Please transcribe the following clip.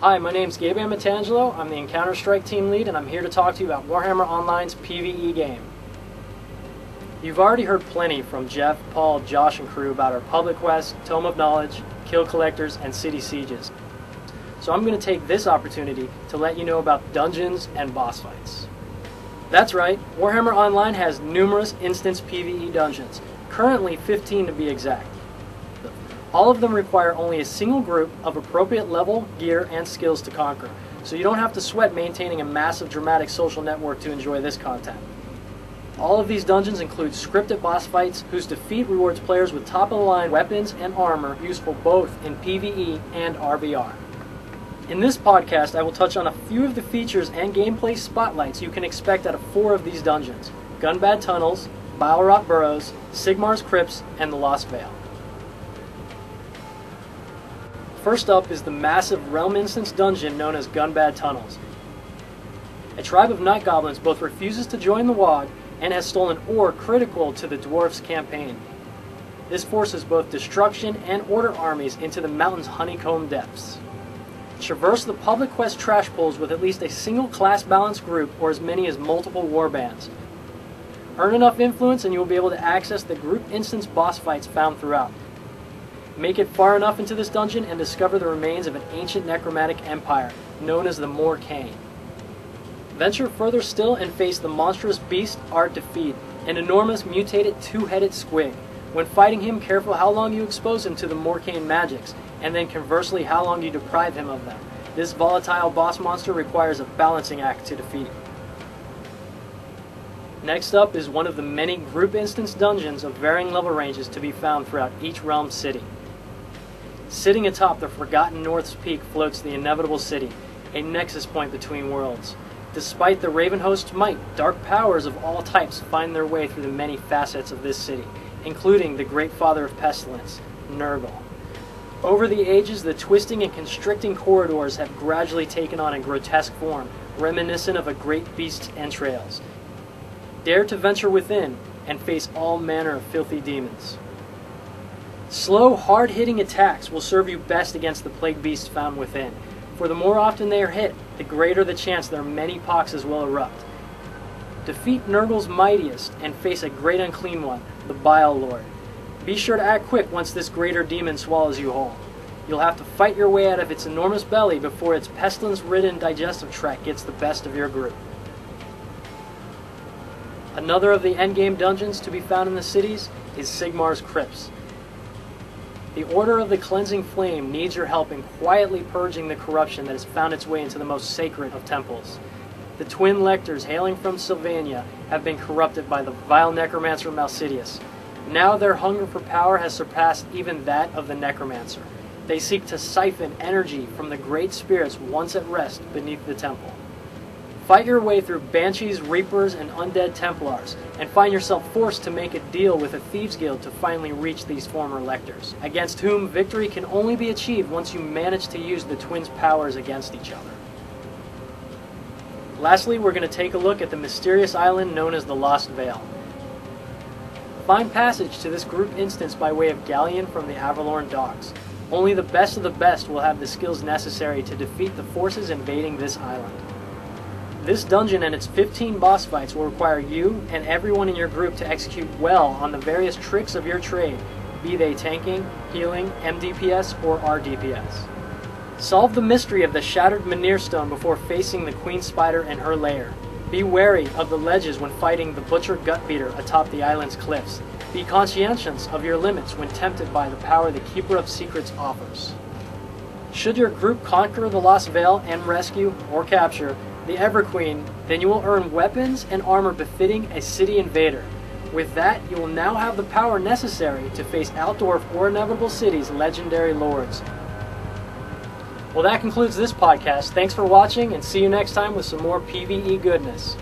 Hi, my name's Gabe Amatangelo. I'm the Encounter Strike team lead, and I'm here to talk to you about Warhammer Online's PvE game. You've already heard plenty from Jeff, Paul, Josh, and crew about our Public Quest, Tome of Knowledge, Kill Collectors, and City Sieges. So I'm going to take this opportunity to let you know about dungeons and boss fights. That's right, Warhammer Online has numerous instance PvE dungeons, currently 15 to be exact. All of them require only a single group of appropriate level, gear, and skills to conquer, so you don't have to sweat maintaining a massive dramatic social network to enjoy this content. All of these dungeons include scripted boss fights whose defeat rewards players with top-of-the-line weapons and armor useful both in PvE and RVR. In this podcast, I will touch on a few of the features and gameplay spotlights you can expect out of 4 of these dungeons: Gunbad Tunnels, Bilerot Burrows, Sigmar's Crypts, and the Lost Vale. First up is the massive Realm Instance dungeon known as Gunbad Tunnels. A tribe of night goblins both refuses to join the WoG and has stolen ore critical to the dwarves' campaign. This forces both destruction and order armies into the mountain's honeycomb depths. Traverse the Public Quest trash pools with at least a single class balanced group or as many as multiple warbands. Earn enough influence and you will be able to access the group instance boss fights found throughout. Make it far enough into this dungeon and discover the remains of an ancient necromantic empire known as the Morcaine. Venture further still and face the monstrous beast art defeat, an enormous mutated two-headed squig. When fighting him, careful how long you expose him to the Morcaine magics, and then conversely how long you deprive him of them. This volatile boss monster requires a balancing act to defeat. Next up is one of the many group instance dungeons of varying level ranges to be found throughout each realm city. Sitting atop the Forgotten North's peak floats the inevitable city, a nexus point between worlds. Despite the Ravenhost's might, dark powers of all types find their way through the many facets of this city, including the Great Father of Pestilence, Nurgle. Over the ages, the twisting and constricting corridors have gradually taken on a grotesque form, reminiscent of a great beast's entrails. Dare to venture within and face all manner of filthy demons. Slow, hard-hitting attacks will serve you best against the plague beasts found within, for the more often they are hit, the greater the chance their many poxes will erupt. Defeat Nurgle's mightiest and face a great unclean one, the Bile Lord. Be sure to act quick once this greater demon swallows you whole. You'll have to fight your way out of its enormous belly before its pestilence-ridden digestive tract gets the best of your group. Another of the endgame dungeons to be found in the cities is Sigmar's Crypts. The Order of the Cleansing Flame needs your help in quietly purging the corruption that has found its way into the most sacred of temples. The twin lectors hailing from Sylvania have been corrupted by the vile necromancer Malsidius. Now their hunger for power has surpassed even that of the necromancer. They seek to siphon energy from the great spirits once at rest beneath the temple. Fight your way through Banshees, Reapers, and Undead Templars, and find yourself forced to make a deal with a Thieves Guild to finally reach these former lectors, against whom victory can only be achieved once you manage to use the twins' powers against each other. Lastly, we're going to take a look at the mysterious island known as the Lost Vale. Find passage to this group instance by way of galleon from the Avalorn docks. Only the best of the best will have the skills necessary to defeat the forces invading this island. This dungeon and its 15 boss fights will require you and everyone in your group to execute well on the various tricks of your trade, be they tanking, healing, MDPS, or RDPS. Solve the mystery of the shattered Menhir Stone before facing the Queen Spider and her lair. Be wary of the ledges when fighting the Butcher Gutbeater atop the island's cliffs. Be conscientious of your limits when tempted by the power the Keeper of Secrets offers. Should your group conquer the Lost Vale and rescue, or capture, the Everqueen, then you will earn weapons and armor befitting a city invader. With that, you will now have the power necessary to face Altdorf or Inevitable City's legendary lords. Well, that concludes this podcast. Thanks for watching, and see you next time with some more PvE goodness.